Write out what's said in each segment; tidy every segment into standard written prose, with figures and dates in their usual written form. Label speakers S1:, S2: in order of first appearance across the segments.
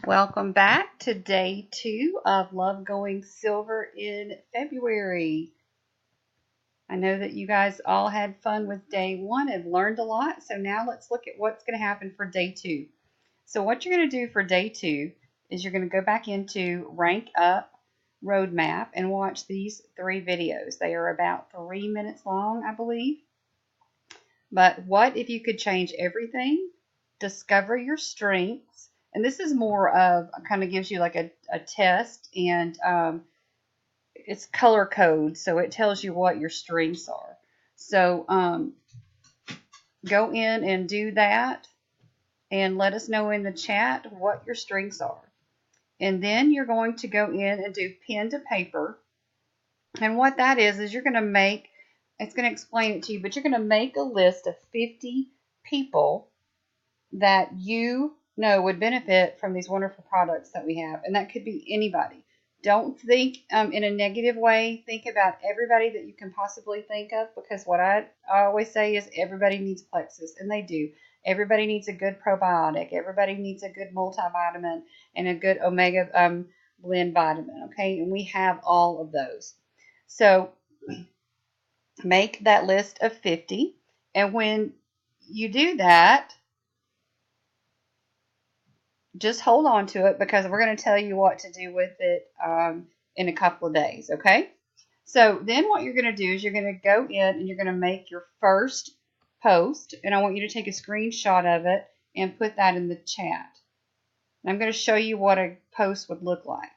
S1: Welcome back to day 2 of Love Going Silver in February. I know that you guys all had fun with day 1 and learned a lot, so now let's look at what's going to happen for day 2. So, what you're going to do for day 2 is you're going to go back into Rank Up Roadmap and watch these 3 videos. They are about 3 minutes long, I believe. But what if you could change everything? Discover your strengths. And this is more of kind of gives you like a test, and it's color code, so it tells you what your strengths are. So go in and do that and let us know in the chat what your strengths are. And then you're going to go in and do pen to paper. And what that is you're going to make, it's going to explain it to you, but you're going to make a list of 50 people that you know would benefit from these wonderful products that we have. And that could be anybody. Don't think in a negative way. Think about everybody that you can possibly think of, because what I always say is everybody needs Plexus, and they do. Everybody needs a good probiotic. Everybody needs a good multivitamin and a good omega blend vitamin, okay? And we have all of those. So make that list of 50. And when you do that, just hold on to it, because we're going to tell you what to do with it in a couple of days, okay? So then what you're going to do is you're going to go in and you're going to make your first post, and I want you to take a screenshot of it and put that in the chat. And I'm going to show you what a post would look like.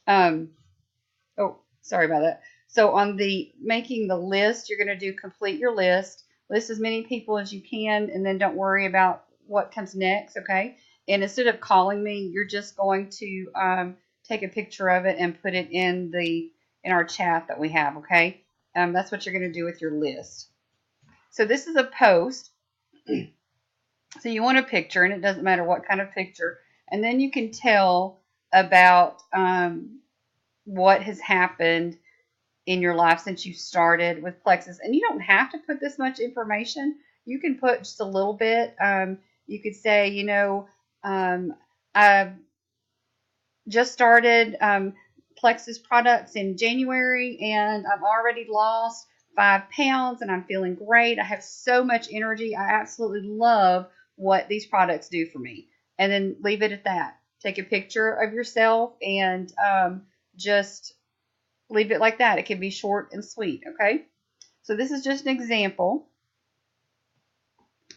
S1: Oh, sorry about that. So on the making the list, you're going to do complete your list. List as many people as you can, and then don't worry about what comes next, okay? And instead of calling me, you're just going to take a picture of it and put it in our chat that we have, okay? That's what you're going to do with your list. So this is a post. So you want a picture, and it doesn't matter what kind of picture. And then you can tell about what has happened in your life since you started with Plexus. And you don't have to put this much information. You can put just a little bit. You could say, I've just started Plexus products in January, and I've already lost 5 pounds, and I'm feeling great. I have so much energy. I absolutely love what these products do for me. And then leave it at that. Take a picture of yourself and just leave it like that. It can be short and sweet, okay? So this is just an example.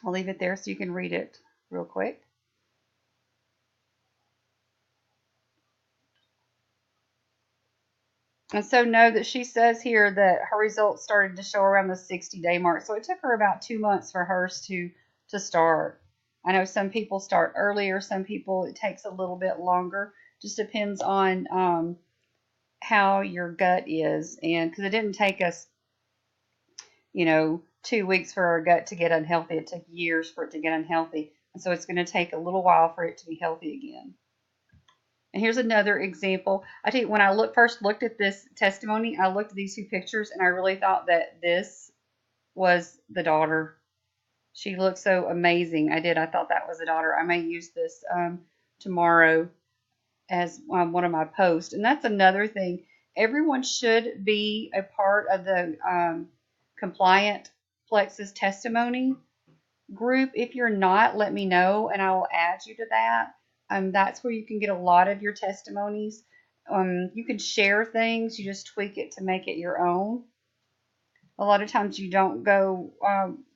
S1: I'll leave it there so you can read it real quick. And so know that she says here that her results started to show around the 60-day mark. So it took her about 2 months for hers to start. I know some people start earlier. Some people, it takes a little bit longer. Just depends on how your gut is. And because it didn't take us, 2 weeks for our gut to get unhealthy. It took years for it to get unhealthy. And so it's going to take a little while for it to be healthy again. And here's another example. I tell you, when I first looked at this testimony, I looked at these 2 pictures, and I really thought that this was the daughter. She looked so amazing. I did. I thought that was the daughter. I may use this tomorrow as one of my posts. And that's another thing. Everyone should be a part of the compliant Plexus testimony group. If you're not, let me know, and I will add you to that. That's where you can get a lot of your testimonies. You can share things. You just tweak it to make it your own. A lot of times you don't go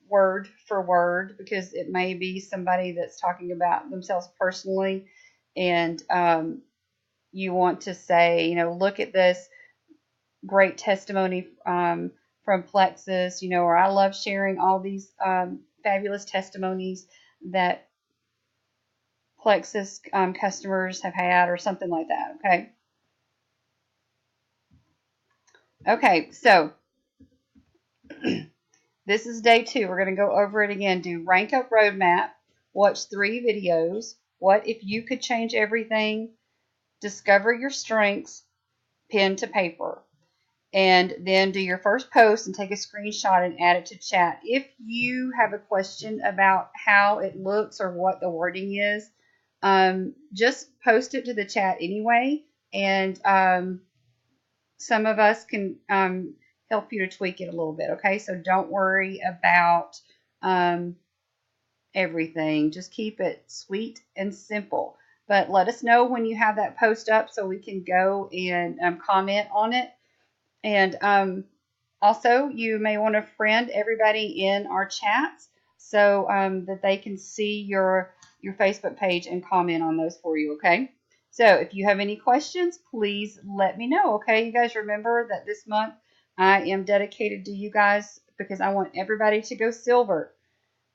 S1: word for word, because it may be somebody that's talking about themselves personally, and you want to say, look at this great testimony from Plexus, or I love sharing all these fabulous testimonies that Plexus customers have had, or something like that, okay? Okay, so this is day 2. We're going to go over it again. Do Rank Up Roadmap, watch 3 videos. What if you could change everything? Discover your strengths, pen to paper. And then do your first post and take a screenshot and add it to chat. If you have a question about how it looks or what the wording is, just post it to the chat anyway, and some of us can help you to tweak it a little bit. Okay, so don't worry about um, everything. Just keep it sweet and simple. But let us know when you have that post up so we can go and comment on it. And also, you may want to friend everybody in our chats so that they can see your Facebook page and comment on those for you, okay? So if you have any questions, please let me know, okay? You guys remember that this month I am dedicated to you guys because I want everybody to go silver.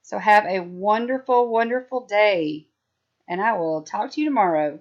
S1: So have a wonderful, wonderful day, and I will talk to you tomorrow.